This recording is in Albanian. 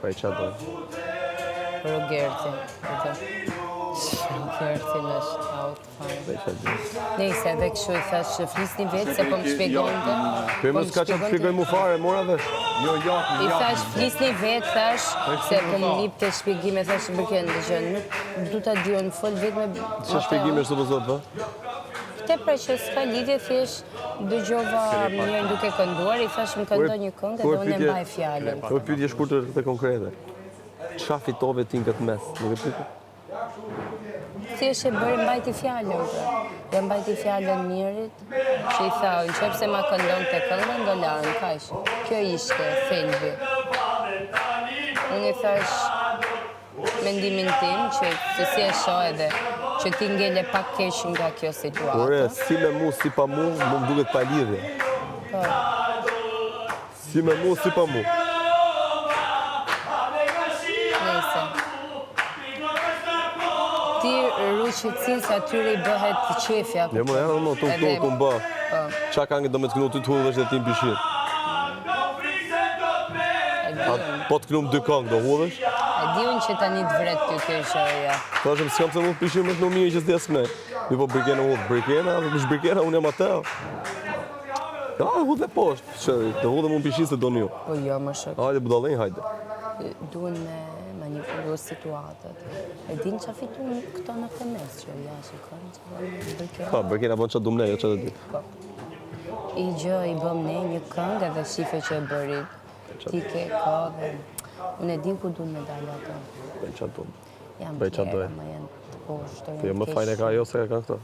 Prej qa doj? Rogertin. Rogertin është out fine. Prej qa doj? Nejse, edhe kështu i thash, flisni vetë se po më shpjegonte. Kërë s'ka që të shpjegoj mu fare, mora vesh. I thash, flisni vetë, thash, se po më lip të shpjegime, thash, bërkjen, dëgjë, nuk du ta dion fol vetë me... Që shpjegime është të pëzot, va? Te pra që s'ka lidhje, thjesht dëgjova mirë duke kënduar, i thash më këndo një këngë dhe unë e mbaj fjallën. Kërë pyetje shkurtër dhe konkrete. Qa fitove ti në këtë mes? Nuk e pyetje? Thjesht e bërë mbajti fjallën, dhe mbajti fjallën mirit, që i tha, në qëpë se ma këndon të këngën, do larën, kash. Kjo ishte thelbi. Unë i thash mendimin tim, që se si e shoh edhe, që ti ngele pak keq nga kjo situatë. Ore, si me mu, si pa mu, mu më duket pa lidhje. Po. Si me mu, si pa mu. Nese. Ti rruqitësin se atyre i bëhet qefja. Jo, më herë, më të më bë. Qa ka nge do me të kënu ty të hudhësh dhe ti në pishin? Po të kënu më 2 këngë, do hudhësh? E di unë që tani të vret ty kjo shërja. Ta është më s'kam se mund pishin me të në mije që s'des me. Mi po brikena hudhë, brikena, dhe pësh brikena unë jam ateo. Ja, hudhë e poshtë, shëri, të hudhë mund pishin se do një. Po jo, më shok. Hajde, budalin, hajde. Duen me manipulu situatët. E din që fitu këto në këmes, që ja shikon që brikena. Pa, brikena bon që du mne, jo që dhe ti. Po. I gjë i bëm ne një këngë edhe shife që e bëri. Ti ke ka dhe... Unë e din ku du me dalë ato. Bëj qa du. Jam Bëj qa tjera, doj. ma janë të poshtë. Të jo më fajn e ka jo se ka këto.